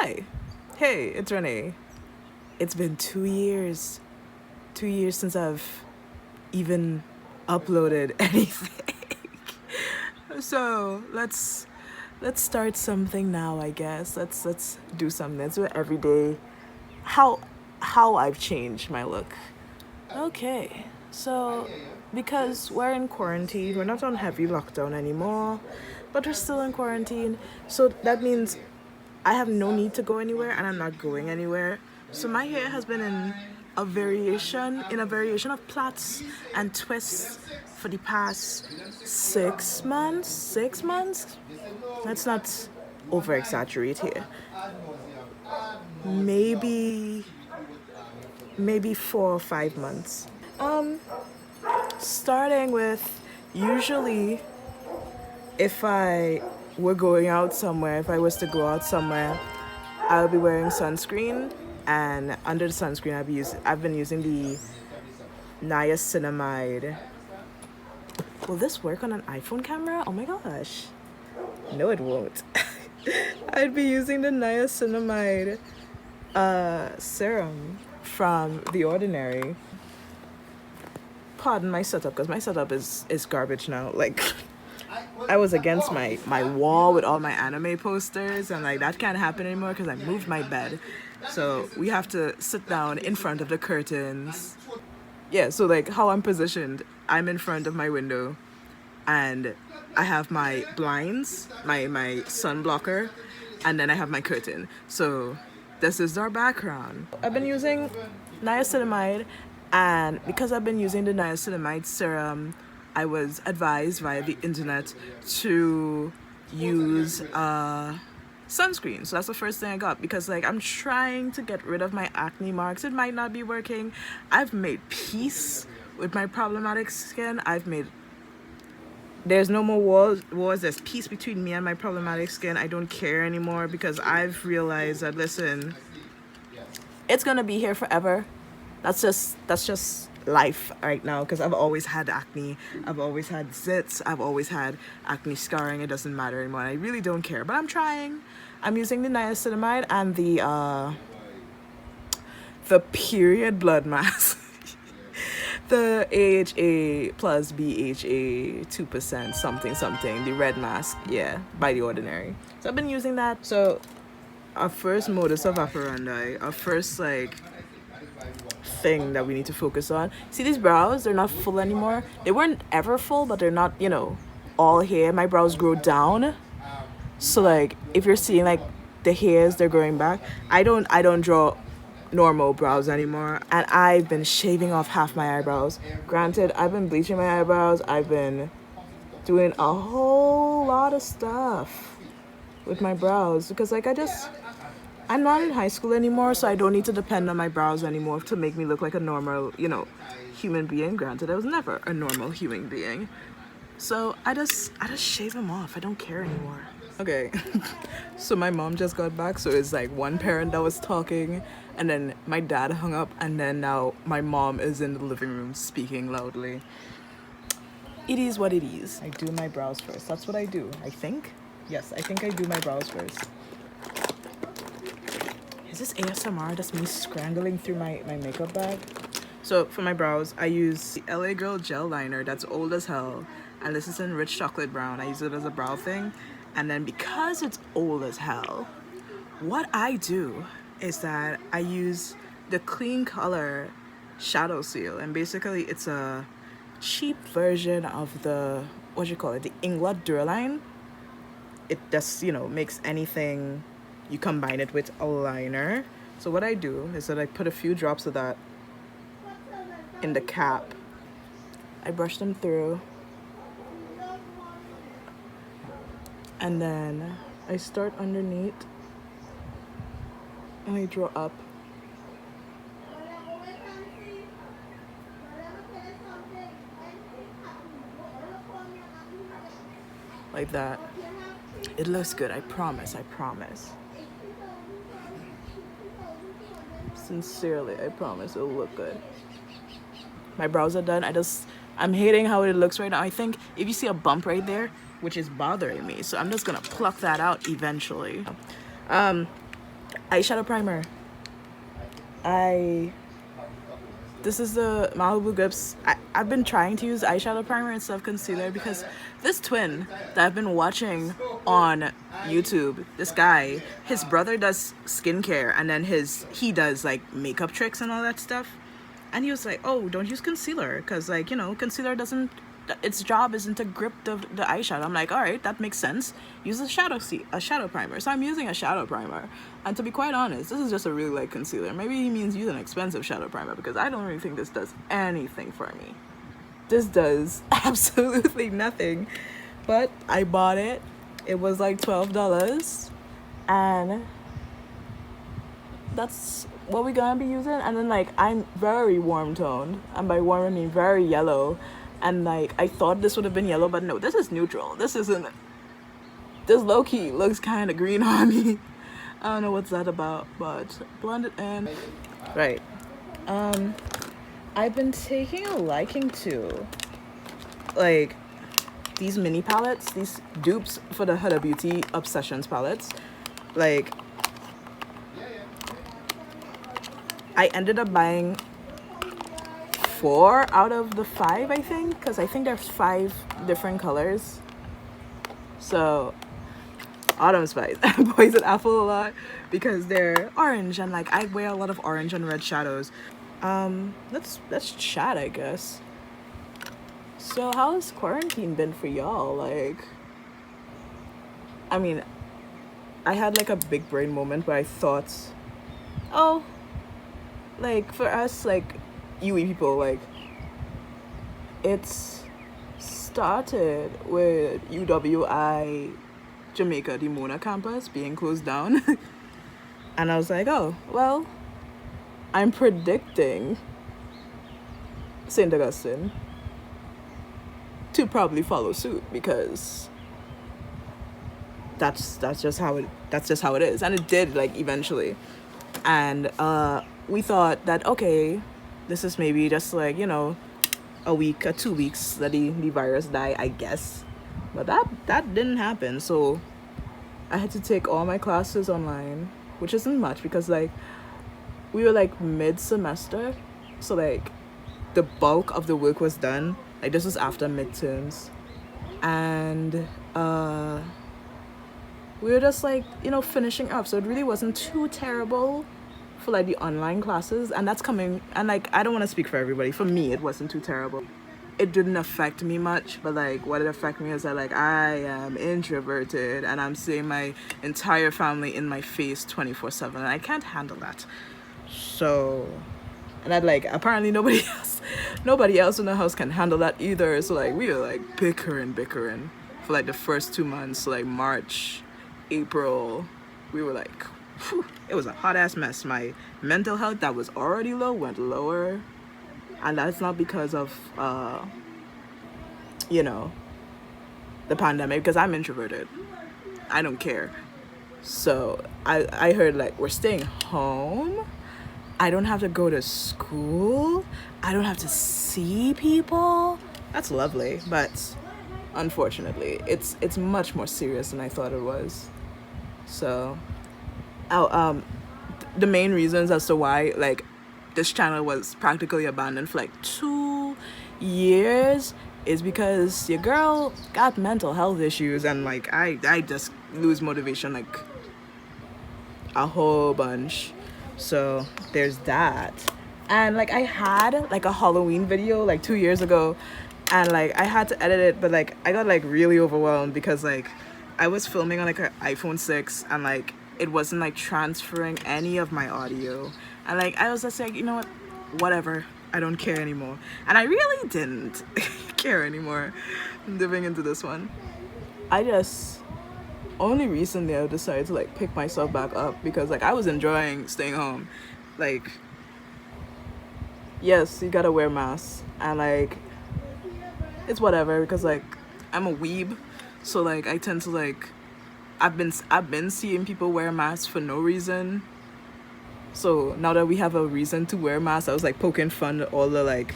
Hi. Hey, it's Renee. It's been 2 years. 2 years since I've even uploaded anything. So let's start something now, I guess. Let's do something. Let's do it every day. How how I've changed my look. Okay. So because we're in quarantine, we're not on heavy lockdown anymore, but we're still in quarantine. So that means I have no need to go anywhere and I'm not going anywhere. So my hair has been in a variation of plaits and twists for the past 6 months. 6 months? Let's not over exaggerate here. Maybe 4 or 5 months. Starting with usually if I were going out somewhere, if I was to go out somewhere, I'll be wearing sunscreen, and under the sunscreen, I've been using the niacinamide. Will this work on an iPhone camera? Oh my gosh. No, it won't. I'd be using the niacinamide serum from The Ordinary. Pardon my setup, because my setup is garbage now. Like, I was against my wall with all my anime posters, and like that can't happen anymore because I moved my bed. So we have to sit down in front of the curtains. Yeah, so like how I'm positioned, I'm in front of my window and I have my blinds, my sun blocker, and then I have my curtain. So this is our background. I've been using niacinamide, and because I've been using the niacinamide serum, I was advised via the internet to use sunscreen. So that's the first thing I got, because like I'm trying to get rid of my acne marks. It might not be working. I've made peace with my problematic skin. There's no more wars. There's peace between me and my problematic skin. I don't care anymore because I've realized that, listen, it's gonna be here forever. That's just life right now, because I've always had acne. I've always had zits. I've always had acne scarring. It doesn't matter anymore. I really don't care, but I'm trying. I'm using the niacinamide and the period blood mask. The AHA plus BHA 2% something, the red mask, yeah, by The Ordinary. So I've been using that. So our first modus of operandi, our first like thing that we need to focus on. See these brows, they're not full anymore. They weren't ever full, but they're not, all hair. My brows grow down. So like if you're seeing like the hairs, they're growing back. I don't draw normal brows anymore, and I've been shaving off half my eyebrows. Granted, I've been bleaching my eyebrows. I've been doing a whole lot of stuff with my brows because like I'm not in high school anymore, so I don't need to depend on my brows anymore to make me look like a normal, human being. Granted, I was never a normal human being. So I just shave them off. I don't care anymore. Okay. So my mom just got back, so it's like one parent that was talking, and then my dad hung up, and then now my mom is in the living room speaking loudly. It is what it is. I do my brows first. That's what I do, I think. Yes, I think I do my brows first. Is this ASMR? That's me scrambling through my makeup bag. So for my brows, I use the LA Girl gel liner that's old as hell. And this is in rich chocolate brown. I use it as a brow thing. And then because it's old as hell, what I do is that I use the Clean Color Shadow Seal. And basically it's a cheap version of the, the Inglot Duraline. It just, makes anything you combine it with a liner. So what I do is that I put a few drops of that in the cap. I brush them through. And then I start underneath and I draw up. Like that. It looks good, I promise. Sincerely, I promise it'll look good. My brows are done. I'm hating how it looks right now. I think if you see a bump right there, which is bothering me, so I'm just gonna pluck that out eventually. eyeshadow primer. This is the Malibu Grips. I've been trying to use eyeshadow primer instead of concealer because this twin that I've been watching on YouTube, this guy, his brother does skincare and then he does like makeup tricks and all that stuff. And he was like, oh, don't use concealer because, like, you know, concealer doesn't, its job isn't to grip the eyeshadow. I'm like, all right, that makes sense. Use a shadow primer. So I'm using a shadow primer. And to be quite honest, this is just a really light concealer. Maybe he means use an expensive shadow primer because I don't really think this does anything for me. This does absolutely nothing. But I bought it. It was like $12. And that's what we're gonna be using. And then, like, I'm very warm toned, and by warm I mean very yellow, and like I thought this would have been yellow, but no, this is neutral. This low-key looks kind of green on me. I don't know what's that about, but blend it in. Right. I've been taking a liking to like these mini palettes, these dupes for the Huda Beauty Obsessions palettes. Like, I ended up buying 4 out of the 5, I think, because I think there's 5 different colors. So, Autumn Spice, Poison Apple a lot because they're orange, and like I wear a lot of orange and red shadows. Let's chat, I guess. So, how has quarantine been for y'all? Like, I mean, I had like a big brain moment where I thought, oh, like for us, like UE people, like it's started with UWI Jamaica, the Mona campus being closed down. And I was like, oh, well, I'm predicting St. Augustine to probably follow suit because that's just how it is. And it did, like, eventually. And we thought that, okay, this is maybe just like, you know, a week or 2 weeks that the virus die, I guess. But that didn't happen. So I had to take all my classes online, which isn't much because like we were like mid-semester, so like the bulk of the work was done. Like this was after midterms, and we were just like, you know, finishing up, so it really wasn't too terrible for like the online classes. And that's coming, and like I don't want to speak for everybody, for me it wasn't too terrible. It didn't affect me much, but like what it affected me is that like I am introverted and I'm seeing my entire family in my face 24/7 and I can't handle that. So, and I'd like apparently nobody else in the house can handle that either. So like we were like bickering for like the first 2 months, like March, April. We were like, whew, it was a hot ass mess. My mental health that was already low went lower. And that's not because of, you know, the pandemic, because I'm introverted. I don't care. So I heard like we're staying home. I don't have to go to school. I don't have to see people. That's lovely, but unfortunately, it's much more serious than I thought it was. So, the main reasons as to why like this channel was practically abandoned for like 2 years is because your girl got mental health issues, and like I just lose motivation like a whole bunch. So there's that. And like I had like a Halloween video like 2 years ago, and like I had to edit it, but like I got like really overwhelmed because like I was filming on like an iPhone 6 and like it wasn't like transferring any of my audio. And like I was just like, you know what, whatever, I don't care anymore. And I really didn't care anymore diving into this one. I just only recently I decided to like pick myself back up because like I was enjoying staying home. Like, yes, you gotta wear masks, and like it's whatever because like I'm a weeb, so like I tend to like I've been seeing people wear masks for no reason. So now that we have a reason to wear masks, I was like poking fun at all the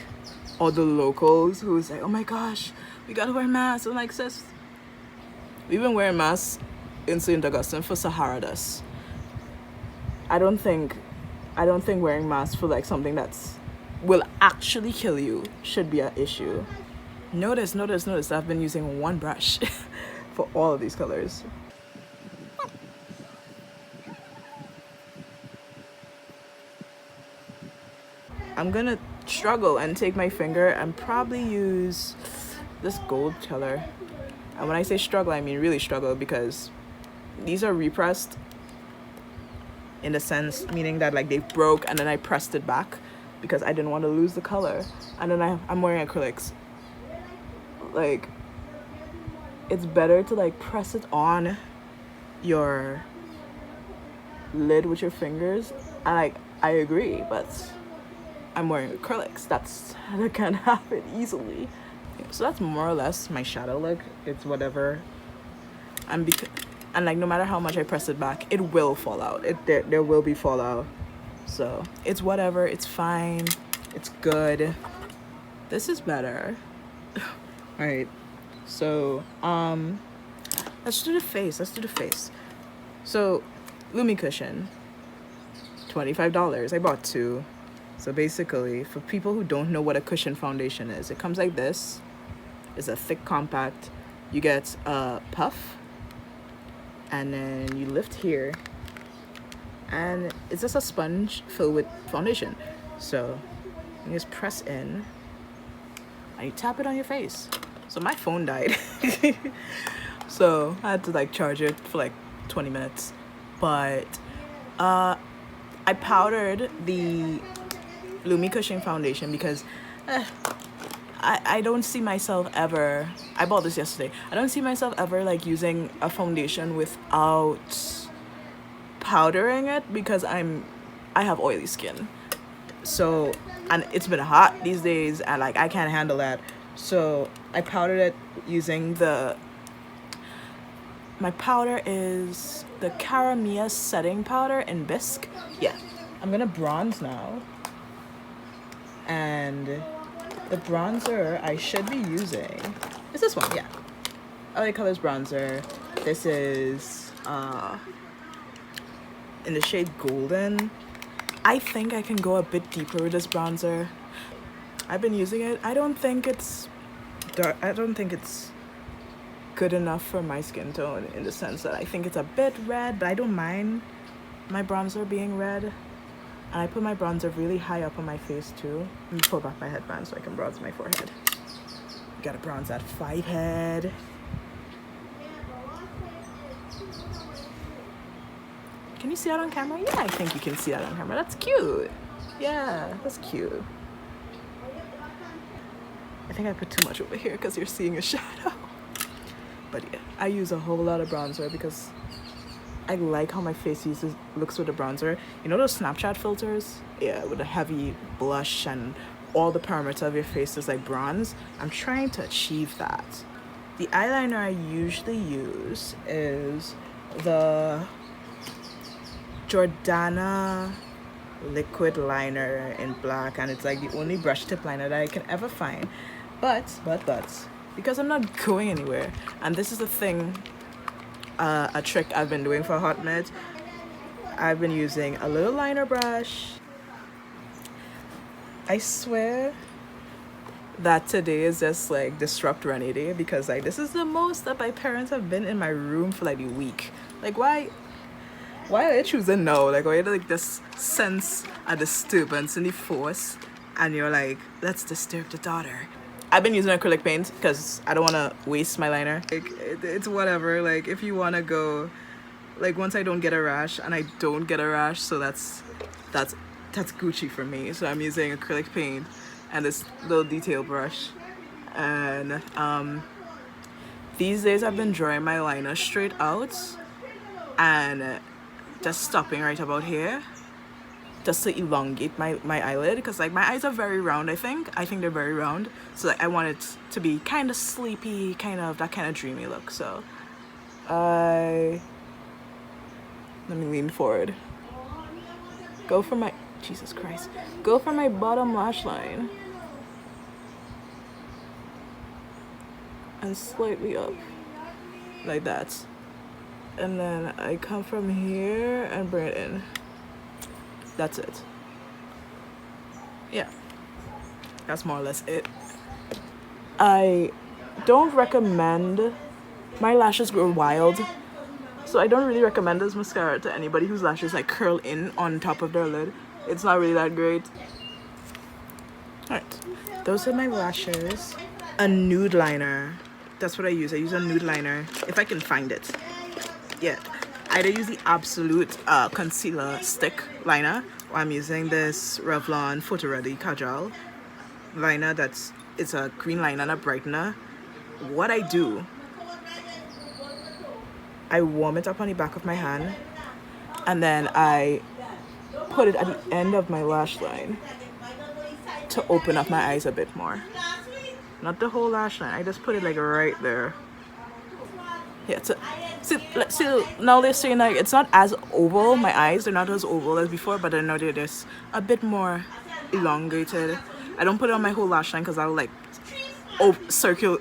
locals who was like, oh my gosh, we gotta wear masks. I'm like, sis, we've been wearing masks in St. Augustine for Sahara dust. I don't think wearing masks for like something that's will actually kill you should be an issue. Notice I've been using one brush for all of these colors. I'm gonna struggle and take my finger and probably use this gold color. And when I say struggle, I mean really struggle, because these are repressed in the sense meaning that like they broke and then I pressed it back because I didn't want to lose the color. And then I'm wearing acrylics. Like, it's better to like press it on your lid with your fingers. And like, I agree, but I'm wearing acrylics. That can't happen easily. So that's more or less my shadow look. It's whatever. And like, no matter how much I press it back, it will fall out. There will be fallout. So it's whatever. It's fine. It's good. This is better. All right. So let's do the face. So Lumi cushion, $25. I bought 2. So basically, for people who don't know what a cushion foundation is, it comes like this. It's a thick, compact. You get a puff, and then you lift here, and it's just a sponge filled with foundation. So you just press in, and you tap it on your face. So my phone died, so I had to like charge it for like 20 minutes. But I powdered the Lumi Cushion foundation because I don't see myself ever, I bought this yesterday, I don't see myself ever like using a foundation without powdering it, because I have oily skin. So, and it's been hot these days and like I can't handle that. So I powdered it using my powder is the Caramia setting powder in Bisque. Yeah, I'm gonna bronze now. And the bronzer I should be using is this one. Yeah, LA Colors bronzer. This is in the shade Golden. I think I can go a bit deeper with this bronzer. I've been using it. I don't think it's dark. I don't think it's good enough for my skin tone, in the sense that I think it's a bit red, but I don't mind my bronzer being red. And I put my bronzer really high up on my face too. Let me pull back my headband so I can bronze my forehead. Gotta bronze that 5 head. Can you see that on camera? Yeah, I think you can see that on camera. That's cute. Yeah, that's cute. I think I put too much over here because you're seeing a shadow. But yeah, I use a whole lot of bronzer because I like how my face looks with the bronzer. You know those Snapchat filters? Yeah, with a heavy blush and all the perimeter of your face is like bronze. I'm trying to achieve that. The eyeliner I usually use is the Jordana liquid liner in black, and it's like the only brush tip liner that I can ever find. But because I'm not going anywhere, and this is a thing, a trick I've been doing for a hot minute. I've been using a little liner brush. I swear that today is just like disrupt rainy day, because like this is the most that my parents have been in my room for like a week. Like why are they choosing now? Like why like this sense a disturbance in the force, and you're like, let's disturb the daughter. I've been using acrylic paint because I don't want to waste my liner. Like it's whatever. Like if you want to go, like once I don't get a rash, and I don't get a rash, so that's Gucci for me. So I'm using acrylic paint and this little detail brush. And these days I've been drawing my liner straight out and just stopping right about here, just to elongate my eyelid, because like my eyes are very round. I think they're very round, so like I want it to be kind of sleepy, kind of that kind of dreamy look. So let me lean forward, go for my bottom lash line and slightly up like that, and then I come from here and bring it in. That's it. Yeah, that's more or less it. I don't recommend, my lashes grow wild, so I don't really recommend this mascara to anybody whose lashes like curl in on top of their lid. It's not really that great. Alright, those are my lashes. A nude liner. That's what I use. I use a nude liner if I can find it. Yeah, I either use the Absolute concealer stick liner, or I'm using this Revlon Photo Ready Kajal liner. It's a green liner and a brightener. What I do, I warm it up on the back of my hand, and then I put it at the end of my lash line to open up my eyes a bit more. Not the whole lash line, I just put it like right there. Yeah, see, now they're saying like it's not as oval, my eyes, they're not as oval as before, but I know they're just a bit more elongated. I don't put it on my whole lash line because I'll like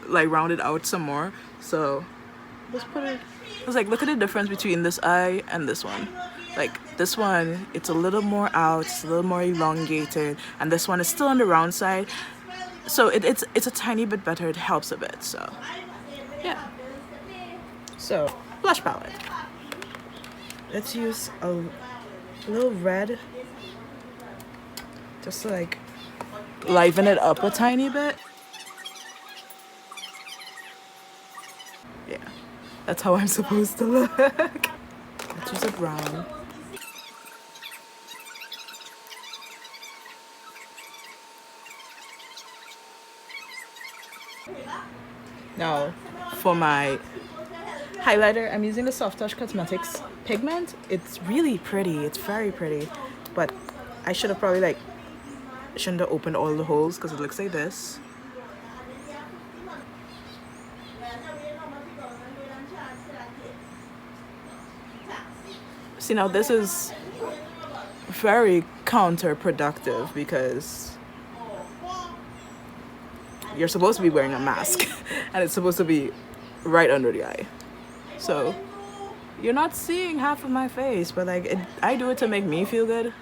like round it out some more. So just put it. It's like, look at the difference between this eye and this one. Like this one, it's a little more out, it's a little more elongated, and this one is still on the round side. So it's a tiny bit better. It helps a bit. So yeah. So blush palette. Let's use a little red, just to like liven it up a tiny bit. Yeah, that's how I'm supposed to look. Let's use a brown. Now, for my highlighter, I'm using the Soft Touch Cosmetics pigment. It's really pretty. It's very pretty. But I should have probably shouldn't have opened all the holes because it looks like this. See, now this is very counterproductive because you're supposed to be wearing a mask and it's supposed to be right under the eye. So you're not seeing half of my face, but I do it to make me feel good.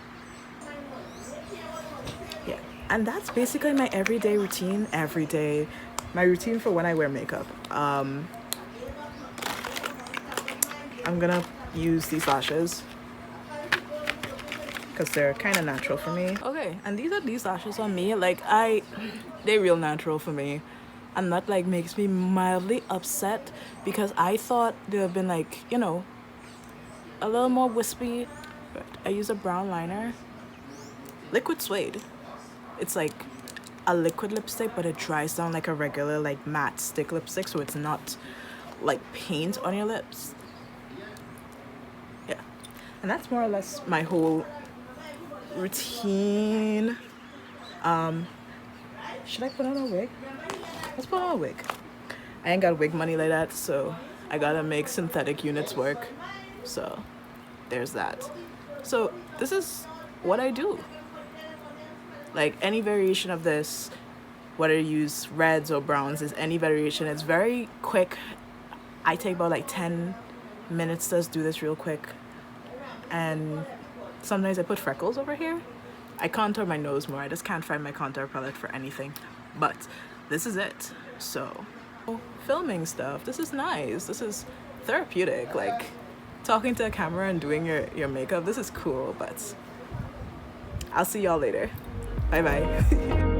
Yeah, and that's basically my everyday routine. My routine for when I wear makeup. I'm gonna use these lashes because they're kind of natural for me. Okay, and these are these lashes on me. They're real natural for me, and that makes me mildly upset because I thought they have been a little more wispy. But I use a brown liner, liquid suede. It's like a liquid lipstick, but it dries down like a regular matte stick lipstick, so it's not like paint on your lips. Yeah, and that's more or less my whole routine. Should I put on a wig? Let's put on a wig. I ain't got wig money like that, so I gotta make synthetic units work. So there's that. So this is what I do. Any variation of this, whether you use reds or browns, is any variation. It's very quick. I take about 10 minutes to do this real quick. And sometimes I put freckles over here. I contour my nose more. I just can't find my contour palette for anything. But this is it. So filming stuff, this is nice. This is therapeutic. Talking to a camera and doing your makeup, this is cool. But I'll see y'all later. Bye bye.